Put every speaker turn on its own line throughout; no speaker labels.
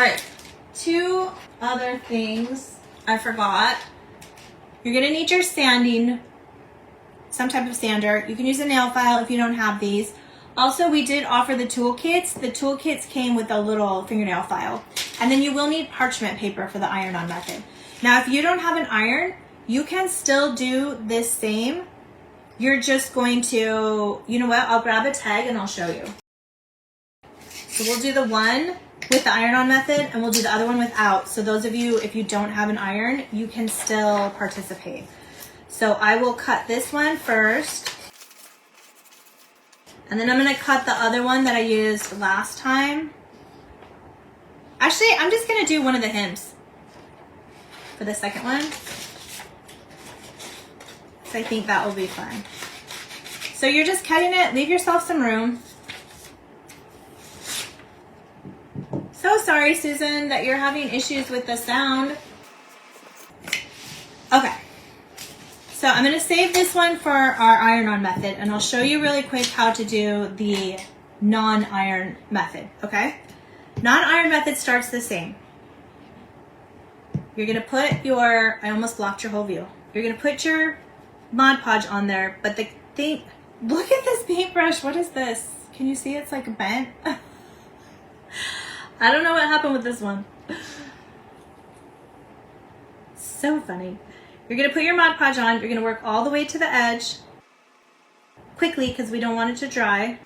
All right, 2 other things I forgot. You're gonna need your sanding, some type of sander. You can use a nail file if you don't have these. Also, we did offer the toolkits. The toolkits came with a little fingernail file. And then you will need parchment paper for the iron-on method. Now, if you don't have an iron, you can still do this same. You're just going to, you know what, I'll grab a tag and I'll show you. So we'll do the one with the iron-on method and we'll do the other one without. So those of you, if you don't have an iron, you can still participate. So I will cut this one first. And then I'm gonna cut the other one that I used last time. Actually, I'm just gonna do one of the hymns for the second one. So I think that will be fun. So you're just cutting it, leave yourself some room. So sorry, Susan, that you're having issues with the sound. Okay. So I'm going to save this one for our iron-on method, and I'll show you really quick how to do the non-iron method, okay? Non-iron method starts the same. You're going to put your, I almost blocked your whole view. You're going to put your Mod Podge on there, but the thing, look at this paintbrush. What is this? Can you see it's like bent? I don't know what happened with this one. So funny. You're going to put your Mod Podge on. You're going to work all the way to the edge quickly because we don't want it to dry.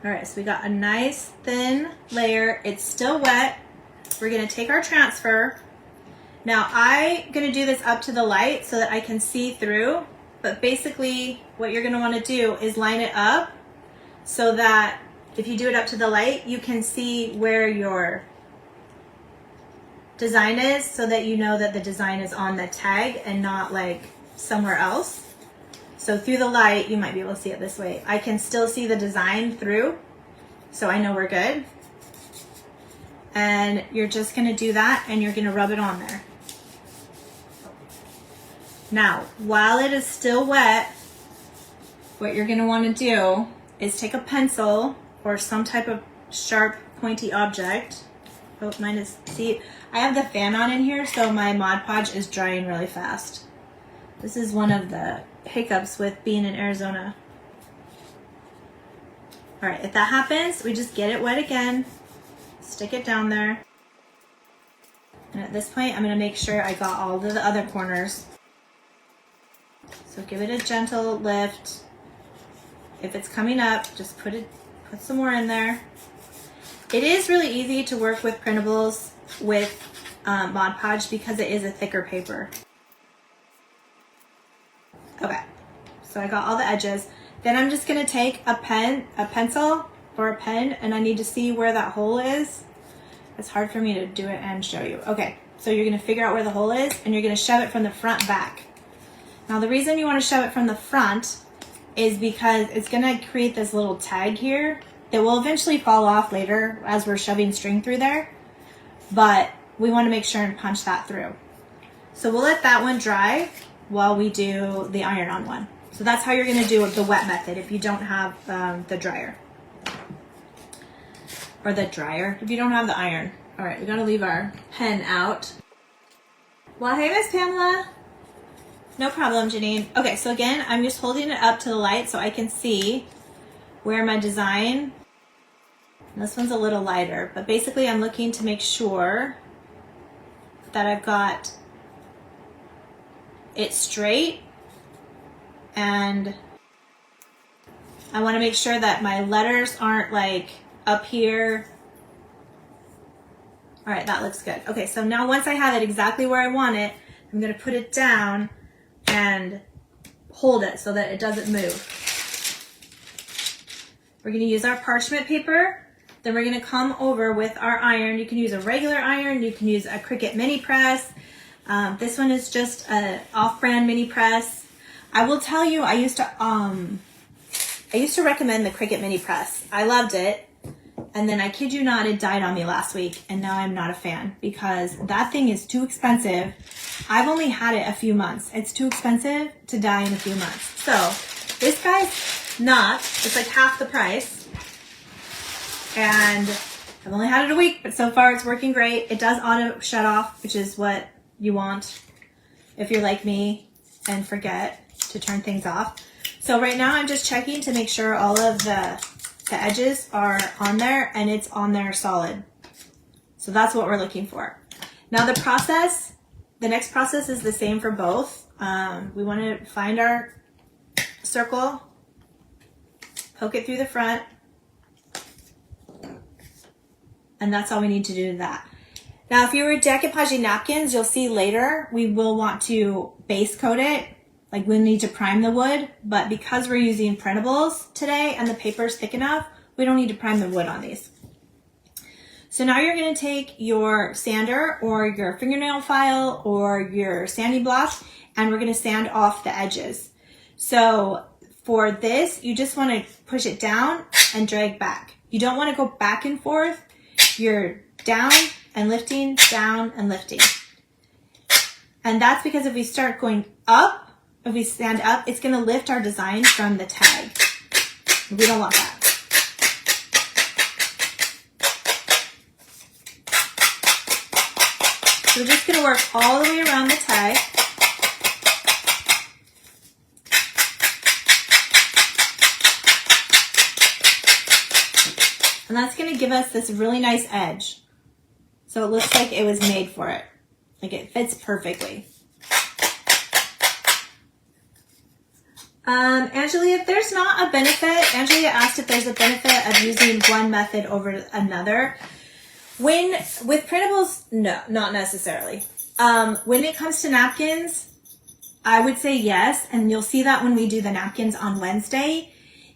All right, so we got a nice thin layer. It's still wet. We're going to take our transfer. Now I'm going to do this up to the light so that I can see through. But basically what you're going to want to do is line it up so that if you do it up to the light, you can see where your design is so that you know that the design is on the tag and not like somewhere else. So through the light, you might be able to see it this way. I can still see the design through, so I know we're good. And you're just gonna do that and you're gonna rub it on there. Now, while it is still wet, what you're gonna wanna do is take a pencil or some type of sharp, pointy object. Oh, mine is, see, I have the fan on in here, so my Mod Podge is drying really fast. This is one of the hiccups with being in Arizona. All right, if that happens, we just get it wet again, stick it down there. And at this point, I'm gonna make sure I got all of the other corners. So give it a gentle lift. If it's coming up, just put some more in there. It is really easy to work with printables with Mod Podge because it is a thicker paper. Okay, so I got all the edges. Then I'm just gonna take a pencil or a pen, and I need to see where that hole is. It's hard for me to do it and show you. Okay, so you're gonna figure out where the hole is and you're gonna shove it from the front back. Now the reason you wanna shove it from the front is because it's gonna create this little tag here. It will eventually fall off later as we're shoving string through there, but we want to make sure and punch that through. So we'll let that one dry while we do the iron-on one. So that's how you're going to do the wet method if you don't have the dryer. Or the dryer, if you don't have the iron. All right, we got to leave our pen out. Well, hey, Miss Pamela. No problem, Janine. Okay, so again, I'm just holding it up to the light so I can see where my design, this one's a little lighter, but basically I'm looking to make sure that I've got it straight, and I want to make sure that my letters aren't like up here. All right, that looks good. Okay, so now once I have it exactly where I want it, I'm going to put it down and hold it so that it doesn't move. We're going to use our parchment paper. Then we're going to come over with our iron. You can use a regular iron. You can use a Cricut mini press. This one is just an off-brand mini press. I will tell you, I used to recommend the Cricut mini press. I loved it. And then I kid you not, it died on me last week. And now I'm not a fan because that thing is too expensive. I've only had it a few months. It's too expensive to die in a few months. So this guy's not, it's like half the price. And I've only had it a week, but so far it's working great. It does auto shut off, which is what you want if you're like me and forget to turn things off. So right now I'm just checking to make sure all of the edges are on there and it's on there solid. So that's what we're looking for. Now the next process is the same for both. We want to find our circle, poke it through the front, and that's all we need to do to that. Now, if you were decoupaging napkins, you'll see later we will want to base coat it. Like we need to prime the wood, but because we're using printables today and the paper is thick enough, we don't need to prime the wood on these. So now you're going to take your sander or your fingernail file or your sanding block, and we're going to sand off the edges. So for this, you just want to push it down and drag back. You don't want to go back and forth. You're down and lifting, down and lifting. And that's because if we start going up, if we stand up, it's going to lift our design from the tag. We don't want that. So we're just going to work all the way around the tag. And that's going to give us this really nice edge. So it looks like it was made for it. Like it fits perfectly. Angelia, if there's not a benefit, Angelia asked if there's a benefit of using one method over another. With printables, no, not necessarily. When it comes to napkins, I would say yes, and you'll see that when we do the napkins on Wednesday.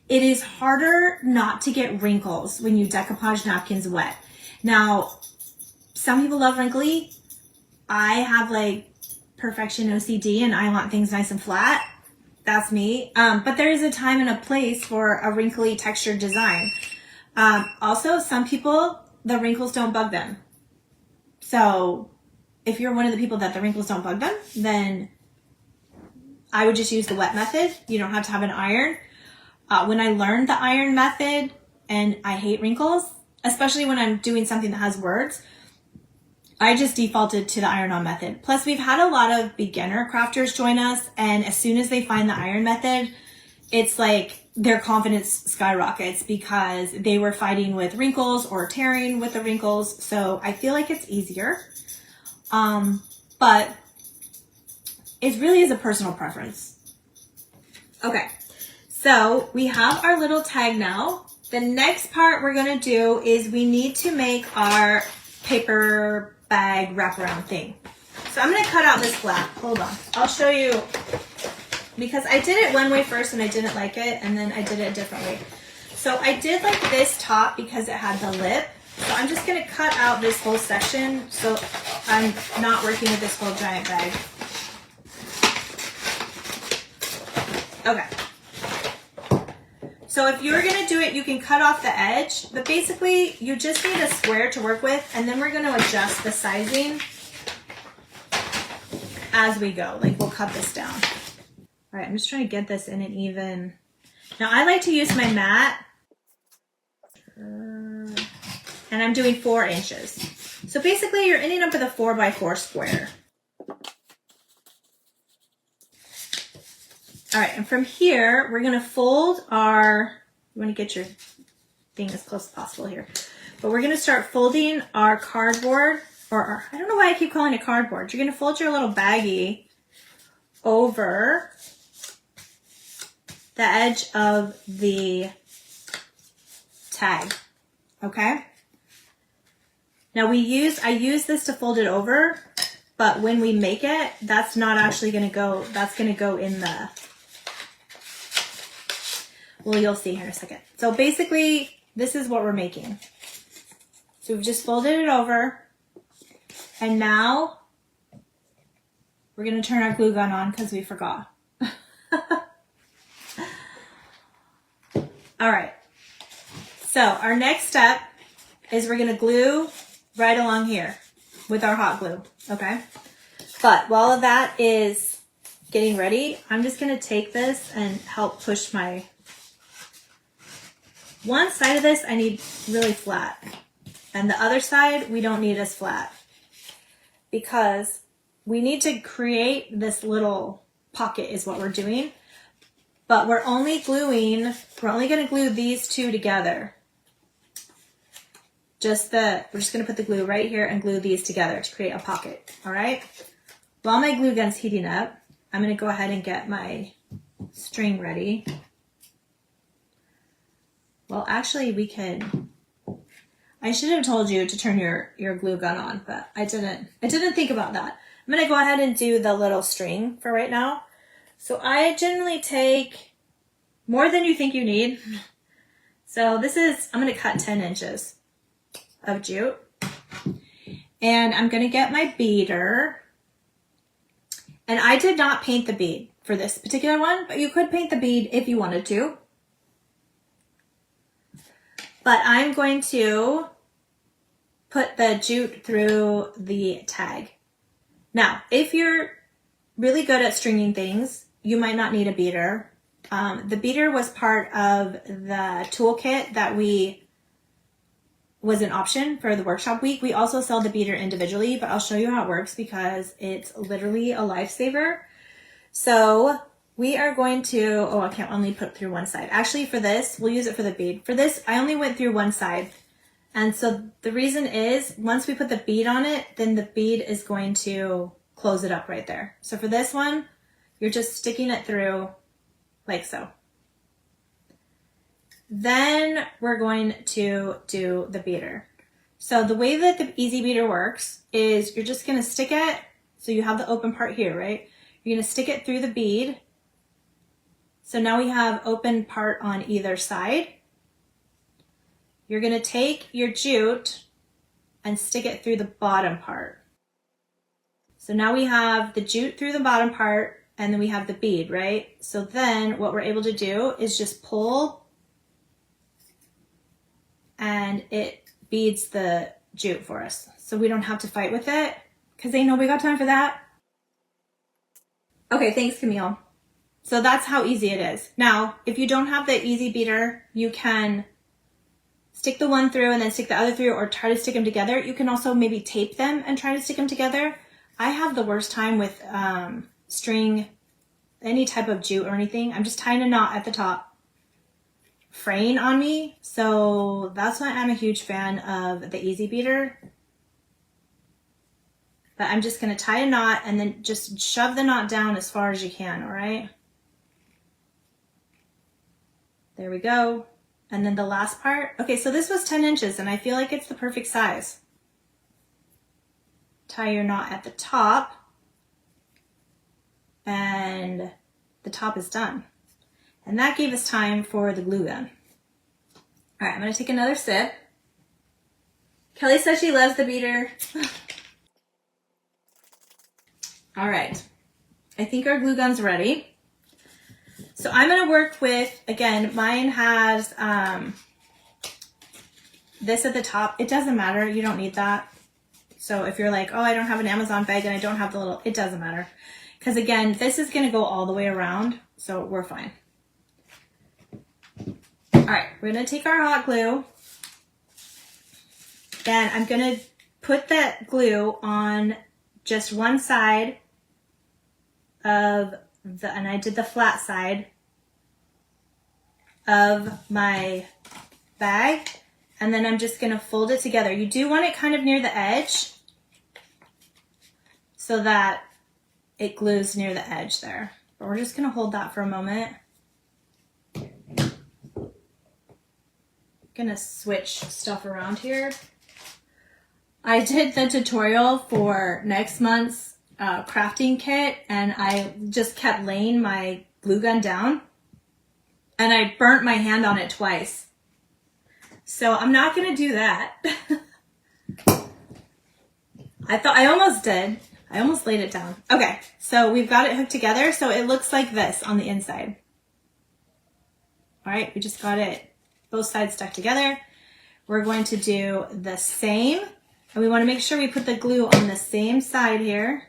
It is harder not to get wrinkles when you decoupage napkins wet. Now, some people love wrinkly. I have like perfection OCD and I want things nice and flat. That's me. But there is a time and a place for a wrinkly textured design. Also, some people, the wrinkles don't bug them. So if you're one of the people that the wrinkles don't bug them, then I would just use the wet method. You don't have to have an iron. When I learned the iron method, and I hate wrinkles, especially when I'm doing something that has words, I just defaulted to the iron-on method. Plus, we've had a lot of beginner crafters join us, and as soon as they find the iron method, it's like their confidence skyrockets because they were fighting with wrinkles or tearing with the wrinkles. So I feel like it's easier. But it really is a personal preference. Okay, so we have our little tag now. The next part we're gonna do is we need to make our paper bag wraparound thing. So I'm gonna cut out this flap. Hold on, I'll show you, because I did it one way first and I didn't like it, and then I did it a different way. So I did like this top because it had the lip. So I'm just gonna cut out this whole section so I'm not working with this whole giant bag. Okay. So if you're gonna do it, you can cut off the edge, but basically you just need a square to work with, and then we're gonna adjust the sizing as we go. Like we'll cut this down. All right, I'm just trying to get this in an even. Now I like to use my mat, and I'm doing 4 inches. So basically you're ending up with a 4x4 square. All right, and from here, we're gonna fold our, you wanna get your thing as close as possible here, but we're gonna start folding our cardboard, or our, I don't know why I keep calling it cardboard. You're gonna fold your little baggie over the edge of the tag, okay? Now I use this to fold it over, but when we make it, that's not actually gonna go, that's gonna go in the, well, you'll see here in a second. So basically, this is what we're making. So we've just folded it over, and now we're gonna turn our glue gun on because we forgot. All right, so our next step is we're gonna glue right along here with our hot glue, okay? But while that is getting ready, I'm just gonna take this and help push my, one side of this I need really flat. And the other side, we don't need as flat because we need to create this little pocket is what we're doing. But we're only going to glue these two together. We're just going to put the glue right here and glue these together to create a pocket. All right. While my glue gun's heating up, I'm going to go ahead and get my string ready. Well, actually I should have told you to turn your glue gun on, but I didn't think about that. I'm going to go ahead and do the little string for right now. So I generally take more than you think you need. So I'm going to cut 10 inches of jute. And I'm going to get my beader. And I did not paint the bead for this particular one, but you could paint the bead if you wanted to. But I'm going to put the jute through the tag. Now, if you're really good at stringing things, you might not need a beader. The beader was part of the toolkit that was an option for the workshop week. We also sell the beader individually, but I'll show you how it works because it's literally a lifesaver. So we are going to, I can't only put it through one side. Actually, for this, we'll use it for the bead. For this, I only went through one side. And so the reason is, once we put the bead on it, then the bead is going to close it up right there. So for this one, you're just sticking it through like so. Then we're going to do the beader. So the way that the easy beader works is you're just going to stick it. So you have the open part here, right? You're going to stick it through the bead. So now we have open part on either side. You're going to take your jute and stick it through the bottom part. So now we have the jute through the bottom part and then we have the bead, right? So then what we're able to do is just pull and it beads the jute for us. So we don't have to fight with it because ain't nobody got time for that. Okay, thanks, Camille. So that's how easy it is. Now, if you don't have the easy beader, you can stick the one through and then stick the other through or try to stick them together. You can also maybe tape them and try to stick them together. I have the worst time with string, any type of jute or anything. I'm just tying a knot at the top, fraying on me. So that's why I'm a huge fan of the easy beader. But I'm just going to tie a knot and then just shove the knot down as far as you can, all right? There we go. And then the last part. Okay, so this was 10 inches and I feel like it's the perfect size. Tie your knot at the top and the top is done. And that gave us time for the glue gun. All right, I'm going to take another sip. Kelly says she loves the beater. All right, I think our glue gun's ready. So I'm going to work with, again, mine has this at the top. It doesn't matter. You don't need that. So if you're like, oh, I don't have an Amazon bag and I don't have the little, it doesn't matter. Because again, this is going to go all the way around. So we're fine. All right, we're going to take our hot glue. And I'm going to put that glue on just one side of and I did the flat side of my bag. And then I'm just going to fold it together. You do want it kind of near the edge so that it glues near the edge there. But we're just going to hold that for a moment. I'm going to switch stuff around here. I did the tutorial for next month's crafting kit and I just kept laying my glue gun down and I burnt my hand on it twice. So I'm not going to do that. I almost did. I almost laid it down. Okay, so we've got it hooked together so it looks like this on the inside. All right, we just got it both sides stuck together. We're going to do the same. And we want to make sure we put the glue on the same side here.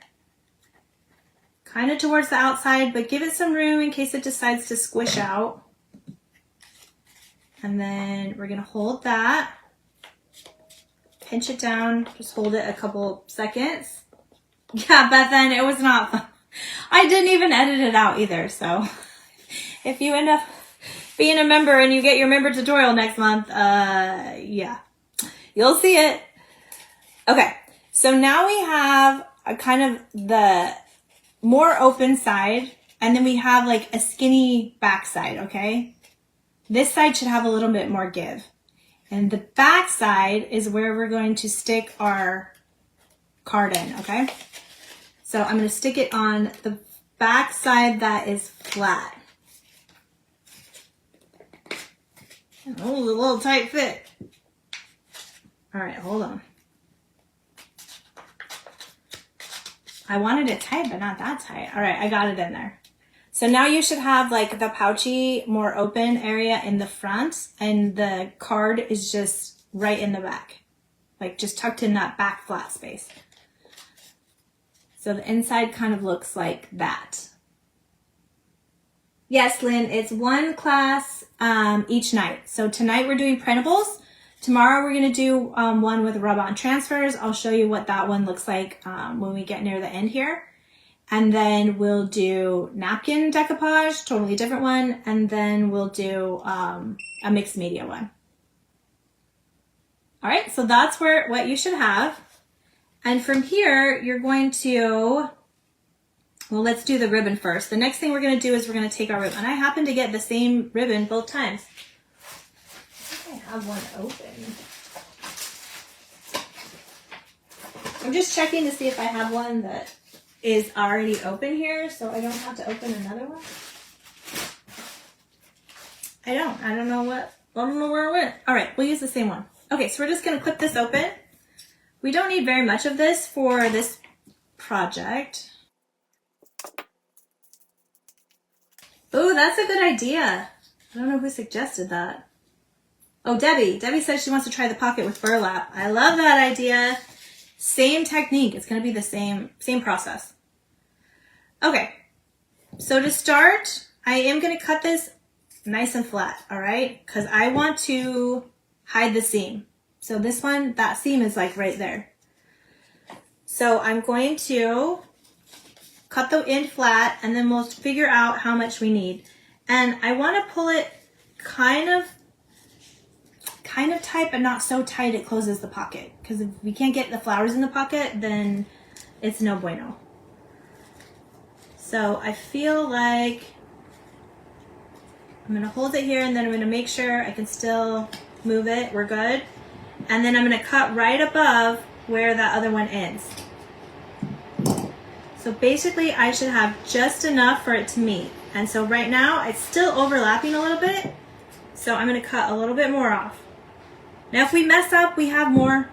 Kind of towards the outside, but give it some room in case it decides to squish out. And then we're going to hold that. pinch it down, just hold it a couple seconds. Yeah, but then it was not fun. I didn't even edit it out either, so if you end up being a member and you get your member tutorial next month, yeah, you'll see it. Okay, so now we have a kind of the more open side, and then we have like a skinny back side, okay? This side should have a little bit more give. And the back side is where we're going to stick our card in, okay? So I'm going to stick it on the back side that is flat. Oh, a little tight fit. All right, hold on. I wanted it tight, but not that tight. All right, I got it in there. So now you should have like the pouchy, more open area in the front, and the card is just right in the back, like just tucked in that back flat space. So the inside kind of looks like that. Yes, Lynn, it's one class each night. So tonight we're doing printables. Tomorrow we're going to do one with rub-on transfers. I'll show you what that one looks like when we get near the end here. And then we'll do napkin decoupage, totally different one. And then we'll do a mixed media one. All right, so that's what you should have. And from here, you're going to, well, let's do the ribbon first. The next thing we're going to do is we're going to take our ribbon. And I happen to get the same ribbon both times. I think I have one open. I'm just checking to see if I have one that is already open here, so I don't have to open another one. I don't know where it went. All right, we'll use the same one. Okay, so we're just going to clip this open. We don't need very much of this for this project. Oh, that's a good idea. I don't know who suggested that. Oh, Debbie. Debbie says she wants to try the pocket with burlap. I love that idea. Same technique. It's going to be the same process. Okay. So to start, I am going to cut this nice and flat, all right? Because I want to hide the seam. So this one, that seam is like right there. So I'm going to cut the end flat, and then we'll figure out how much we need. And I want to pull it kind of tight, but not so tight it closes the pocket. Because if we can't get the flowers in the pocket, then it's no bueno. So I feel like I'm going to hold it here, and then I'm going to make sure I can still move it. We're good. And then I'm going to cut right above where that other one ends. So basically I should have just enough for it to meet. And so right now it's still overlapping a little bit. So I'm going to cut a little bit more off. Now if we mess up, we have more.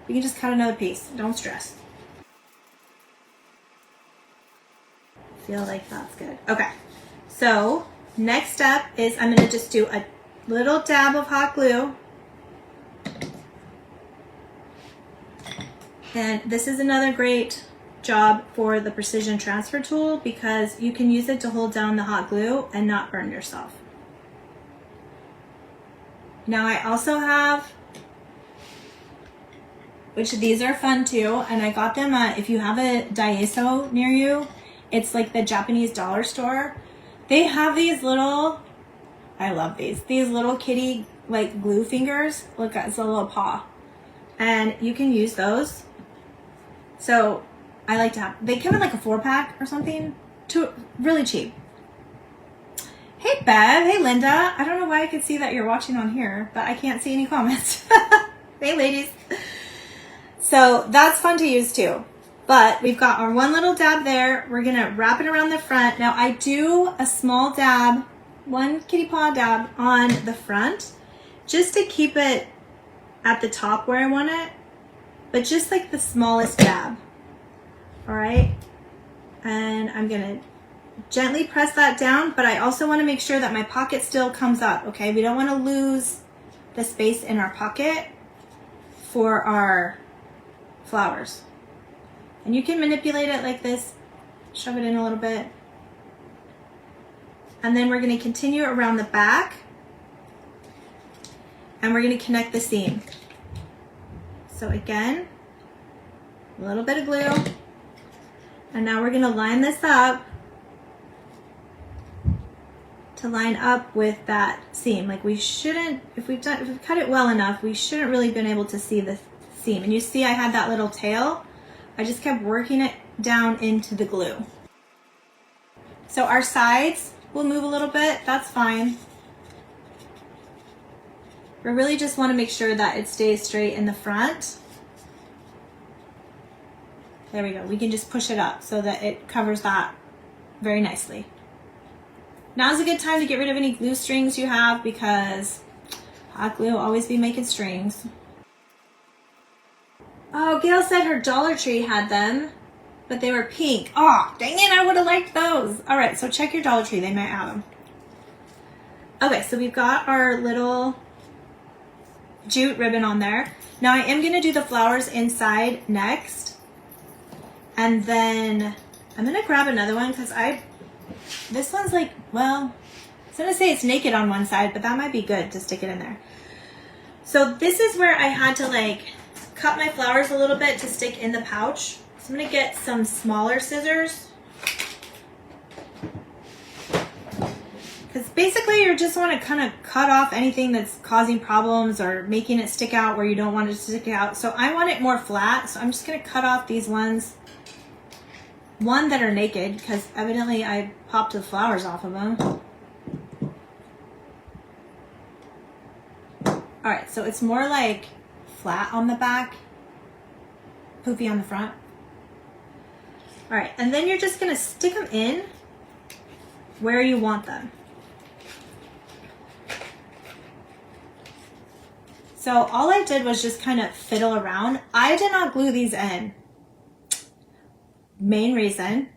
We can just cut another piece. Don't stress. Feel like that's good. Okay. So next step is I'm going to just do a little dab of hot glue. And this is another great job for the precision transfer tool because you can use it to hold down the hot glue and not burn yourself. Now I also have, which these are fun too, and I got them at, if you have a Daiso near you, it's like the Japanese dollar store. They have these little, I love these little kitty like glue fingers. Look, it's a little paw. And you can use those. So I like to have, they come in like a 4-pack or something, really cheap. Hey Bev, hey Linda. I don't know why I could see that you're watching on here, but I can't see any comments. Hey ladies. So that's fun to use too. But we've got our one little dab there. We're gonna wrap it around the front. Now I do a small dab, one kitty paw dab on the front, just to keep it at the top where I want it, but just like the smallest dab. All right, and I'm gonna gently press that down, but I also want to make sure that my pocket still comes up, okay? We don't want to lose the space in our pocket for our flowers. And you can manipulate it like this, shove it in a little bit. And then we're going to continue around the back, and we're going to connect the seam. So again, a little bit of glue. And now we're gonna line this up to line up with that seam. Like we shouldn't, if we've cut it well enough, we shouldn't really been able to see the seam. And you see I had that little tail. I just kept working it down into the glue. So our sides will move a little bit, that's fine. We really just want to make sure that it stays straight in the front. There we go. We can just push it up so that it covers that very nicely. Now's a good time to get rid of any glue strings you have because hot glue will always be making strings. Oh, Gail said her Dollar Tree had them, but they were pink. Oh, dang it, I would have liked those. All right, so check your Dollar Tree. They might have them. Okay, so we've got our little jute ribbon on there. Now I am going to do the flowers inside next. And then I'm going to grab another one because this one's like, well, I was going to say it's naked on one side, but that might be good to stick it in there. So this is where I had to like cut my flowers a little bit to stick in the pouch. So I'm going to get some smaller scissors. Because basically you just want to kind of cut off anything that's causing problems or making it stick out where you don't want it to stick out. So I want it more flat, so I'm just going to cut off these ones. One that are naked, because evidently I popped the flowers off of them. Alright, so it's more like flat on the back, poofy on the front. Alright, and then you're just going to stick them in where you want them. So all I did was just kind of fiddle around. I did not glue these in. Main reason,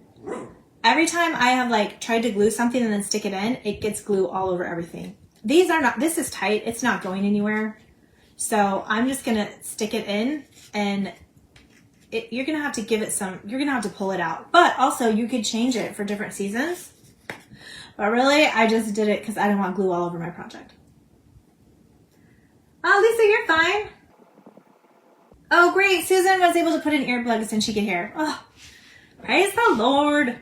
every time I have like tried to glue something and then stick it in, it gets glue all over everything. These are not, this is tight, it's not going anywhere. So I'm just gonna stick it in and you're gonna have to give it some, you're gonna have to pull it out. But also you could change it for different seasons. But really, I just did it because I didn't want glue all over my project. Oh, Lisa, you're fine. Oh, great. Susan was able to put in earplugs and she could hear. Oh, praise the Lord.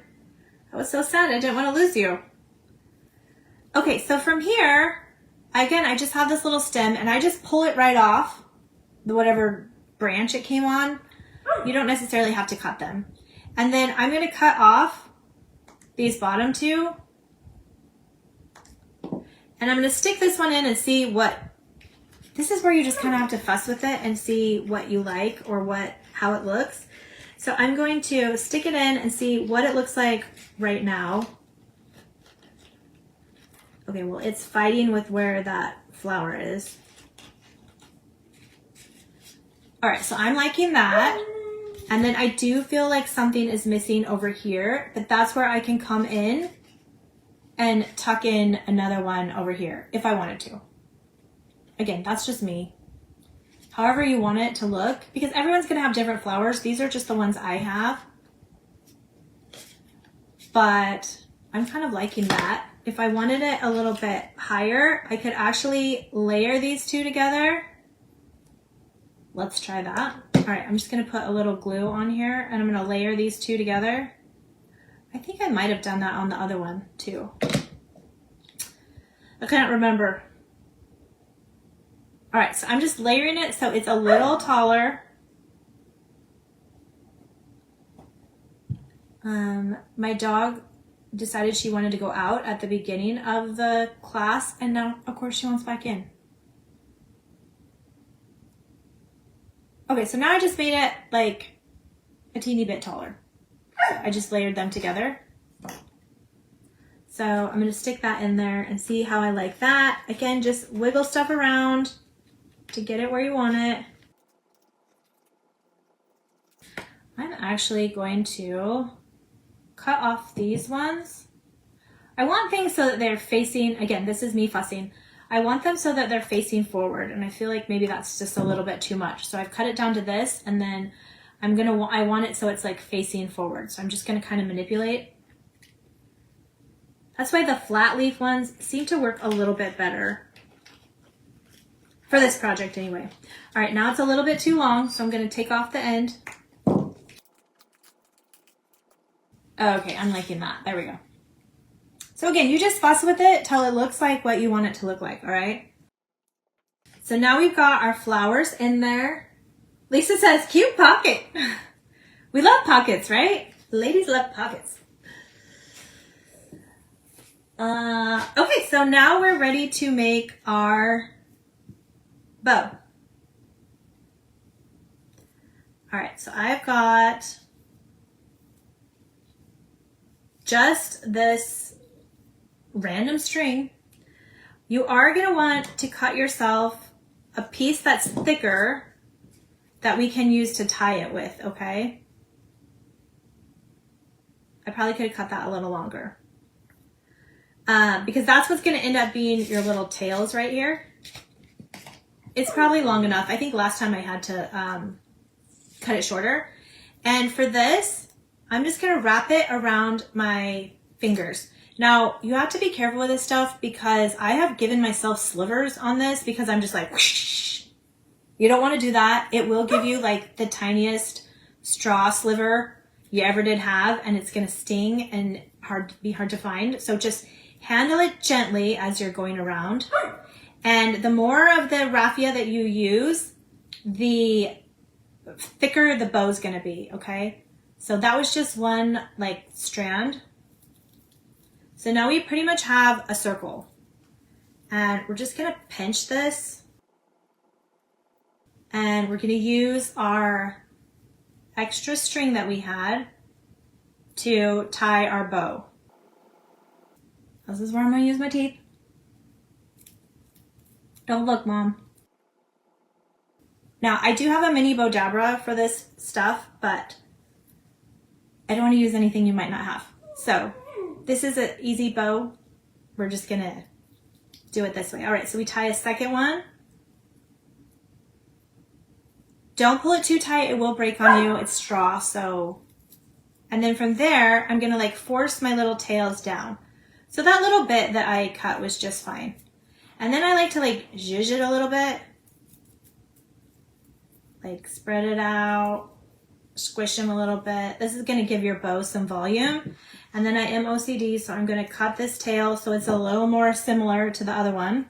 I was so sad. I didn't want to lose you. Okay, so from here, again, I just have this little stem and I just pull it right off the whatever branch it came on. You don't necessarily have to cut them. And then I'm going to cut off these bottom two. And I'm going to stick this one in and see what, this is where you just kind of have to fuss with it and see what you like or how it looks. So I'm going to stick it in and see what it looks like right now. Okay, well, it's fighting with where that flower is. All right, so I'm liking that. And then I do feel like something is missing over here, but that's where I can come in and tuck in another one over here if I wanted to. Again, that's just me. However you want it to look, because everyone's gonna have different flowers. These are just the ones I have. But I'm kind of liking that. If I wanted it a little bit higher, I could actually layer these two together. Let's try that. All right, I'm just gonna put a little glue on here and I'm gonna layer these two together. I think I might have done that on the other one too. I can't remember. All right, so I'm just layering it so it's a little taller. My dog decided she wanted to go out at the beginning of the class, and now, of course, she wants back in. Okay, so now I just made it like a teeny bit taller. So I just layered them together. So I'm gonna stick that in there and see how I like that. Again, just wiggle stuff around to get it where you want it. I'm actually going to cut off these ones. I want things so that they're facing, again, this is me fussing. I want them so that they're facing forward, and I feel like maybe that's just a little bit too much. So I've cut it down to this, and then I want it so it's like facing forward. So I'm just gonna kind of manipulate. That's why the flat leaf ones seem to work a little bit better for this project anyway. All right, now it's a little bit too long, so I'm gonna take off the end. Okay, I'm liking that. There we go. So again, you just fuss with it till it looks like what you want it to look like, all right? So now we've got our flowers in there. Lisa says, cute pocket. We love pockets, right? Ladies love pockets. Okay, so now we're ready to make our bow. All right, so I've got just this random string. You are going to want to cut yourself a piece that's thicker that we can use to tie it with, okay? I probably could have cut that a little longer. Because that's what's going to end up being your little tails right here. It's probably long enough. I think last time I had to cut it shorter. And for this, I'm just going to wrap it around my fingers. Now, you have to be careful with this stuff because I have given myself slivers on this because I'm just like, whoosh. You don't want to do that. It will give you like the tiniest straw sliver you ever did have, and it's going to sting and be hard to find. So just handle it gently as you're going around. And the more of the raffia that you use, the thicker the bow is going to be, okay? So that was just one like strand. So now we pretty much have a circle. And we're just going to pinch this. And we're going to use our extra string that we had to tie our bow. This is where I'm going to use my teeth. Don't look, Mom. Now, I do have a mini bow dabra for this stuff, but I don't want to use anything you might not have. So this is an easy bow. We're just going to do it this way. All right, so we tie a second one. Don't pull it too tight. It will break on you. It's straw, so. And then from there, I'm going to like force my little tails down. So that little bit that I cut was just fine. And then I like to like zhuzh it a little bit. Like spread it out, squish them a little bit. This is going to give your bow some volume. And then I am OCD, so I'm going to cut this tail so it's a little more similar to the other one.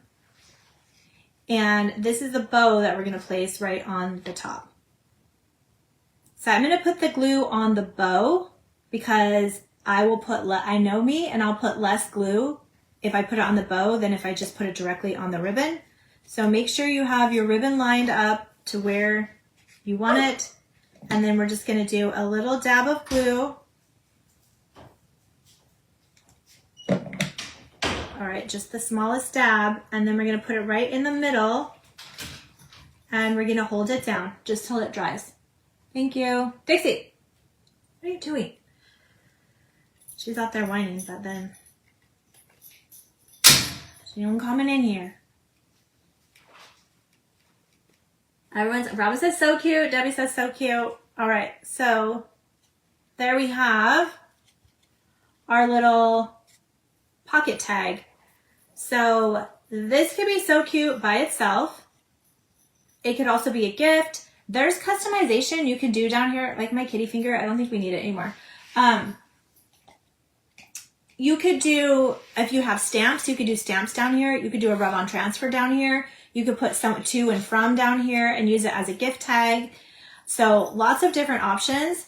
And this is the bow that we're going to place right on the top. So I'm going to put the glue on the bow because I will put, I know me, and I'll put less glue if I put it on the bow than if I just put it directly on the ribbon. So make sure you have your ribbon lined up to where you want it. And then we're just going to do a little dab of glue. All right, just the smallest dab. And then we're going to put it right in the middle. And we're going to hold it down just till it dries. Thank you. Dixie, what are you doing? She's out there whining, but then she don't coming in here. Robin says so cute. Debbie says so cute. All right, so there we have our little pocket tag. So this could be so cute by itself. It could also be a gift. There's customization you can do down here, like my kitty finger. I don't think we need it anymore. You could do, if you have stamps, you could do stamps down here. You could do a rub-on transfer down here. You could put some to and from down here and use it as a gift tag. So lots of different options.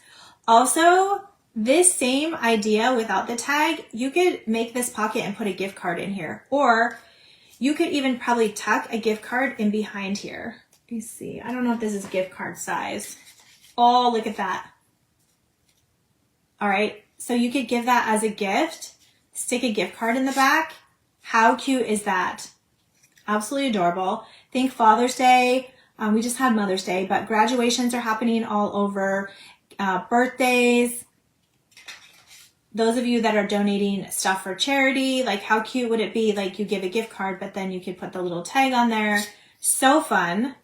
Also, this same idea without the tag, you could make this pocket and put a gift card in here. Or you could even probably tuck a gift card in behind here. Let me see. I don't know if this is gift card size. Oh, look at that. All right. So you could give that as a gift. Stick a gift card in the back. How cute is that? Absolutely adorable. Think Father's Day. We just had Mother's Day, but graduations are happening all over. Birthdays. Those of you that are donating stuff for charity, like how cute would it be? Like you give a gift card, but then you could put the little tag on there. So fun.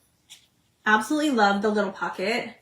Absolutely love the little pocket.